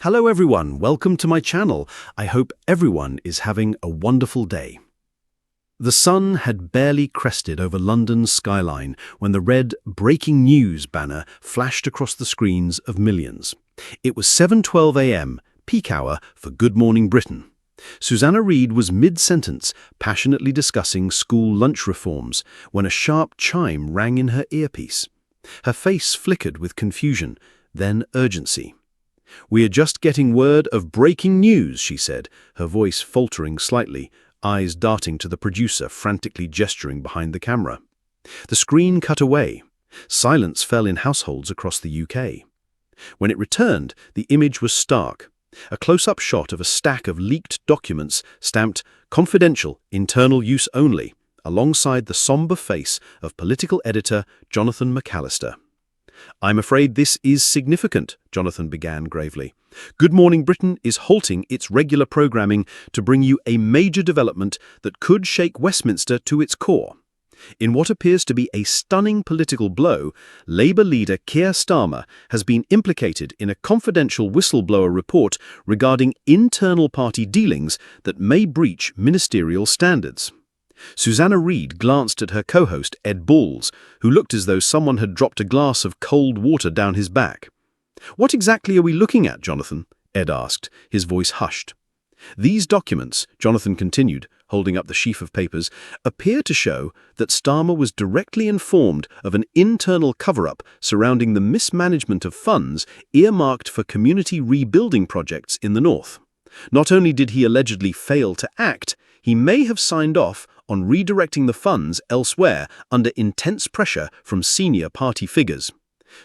Hello everyone, welcome to my channel. I hope everyone is having a wonderful day. The sun had barely crested over London's skyline when the red "Breaking News" banner flashed across the screens of millions. It was 7:12 a.m., peak hour for Good Morning Britain. Susanna Reid was mid-sentence, passionately discussing school lunch reforms, when a sharp chime rang in her earpiece. Her face flickered with confusion, then urgency. "We are just getting word of breaking news," she said, her voice faltering slightly, eyes darting to the producer frantically gesturing behind the camera. The screen cut away. Silence fell in households across the UK. When it returned, the image was stark. A close-up shot of a stack of leaked documents stamped "Confidential, Internal Use Only," alongside the somber face of political editor Jonathan McAllister. "I'm afraid this is significant," Jonathan began gravely. "Good Morning Britain is halting its regular programming to bring you a major development that could shake Westminster to its core. In what appears to be a stunning political blow, Labour leader Keir Starmer has been implicated in a confidential whistleblower report regarding internal party dealings that may breach ministerial standards." Susanna Reid glanced at her co-host Ed Balls, who looked as though someone had dropped a glass of cold water down his back. "What exactly are we looking at, Jonathan?" Ed asked, his voice hushed. "These documents," Jonathan continued, holding up the sheaf of papers, "appear to show that Starmer was directly informed of an internal cover-up surrounding the mismanagement of funds earmarked for community rebuilding projects in the north. Not only did he allegedly fail to act, he may have signed off on redirecting the funds elsewhere under intense pressure from senior party figures."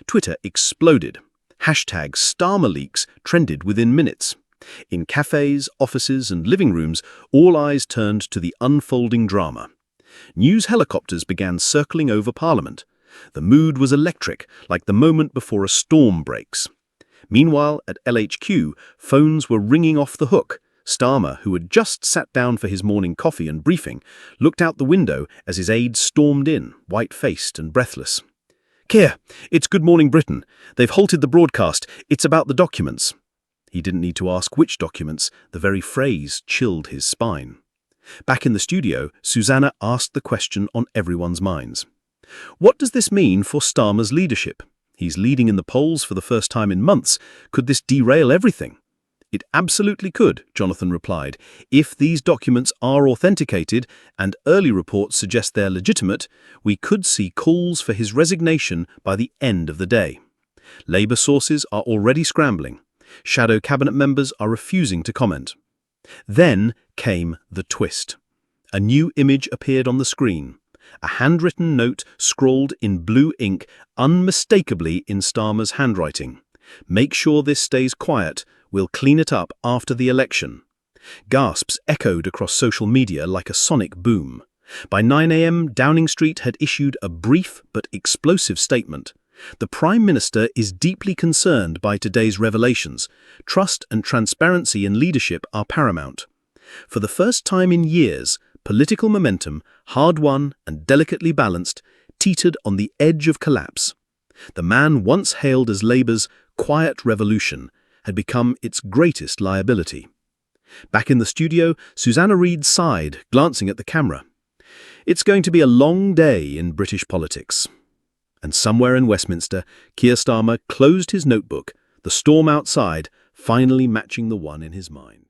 Twitter exploded. #StarmerLeaks trended within minutes. In cafes, offices and living rooms, all eyes turned to the unfolding drama. News helicopters began circling over Parliament. The mood was electric, like the moment before a storm breaks. Meanwhile, at LHQ, phones were ringing off the hook. Starmer, who had just sat down for his morning coffee and briefing, looked out the window as his aides stormed in, white-faced and breathless. "Keir, it's Good Morning Britain. They've halted the broadcast. It's about the documents." He didn't need to ask which documents. The very phrase chilled his spine. Back in the studio, Susanna asked the question on everyone's minds. What does this mean for Starmer's leadership? He's leading in the polls for the first time in months. Could this derail everything? "It absolutely could," Jonathan replied. "If these documents are authenticated, and early reports suggest they're legitimate, we could see calls for his resignation by the end of the day. Labour sources are already scrambling. Shadow cabinet members are refusing to comment." Then came the twist. A new image appeared on the screen. A handwritten note scrawled in blue ink, unmistakably in Starmer's handwriting. "Make sure this stays quiet. We'll clean it up after the election." Gasps echoed across social media like a sonic boom. By 9 a.m., Downing Street had issued a brief but explosive statement. "The Prime Minister is deeply concerned by today's revelations. Trust and transparency in leadership are paramount." For the first time in years, political momentum, hard-won and delicately balanced, teetered on the edge of collapse. The man once hailed as Labour's quiet revolution had become its greatest liability. Back in the studio, Susanna Reid sighed, glancing at the camera. It's going to be a long day in British politics. And somewhere in Westminster, Keir Starmer closed his notebook, the storm outside finally matching the one in his mind.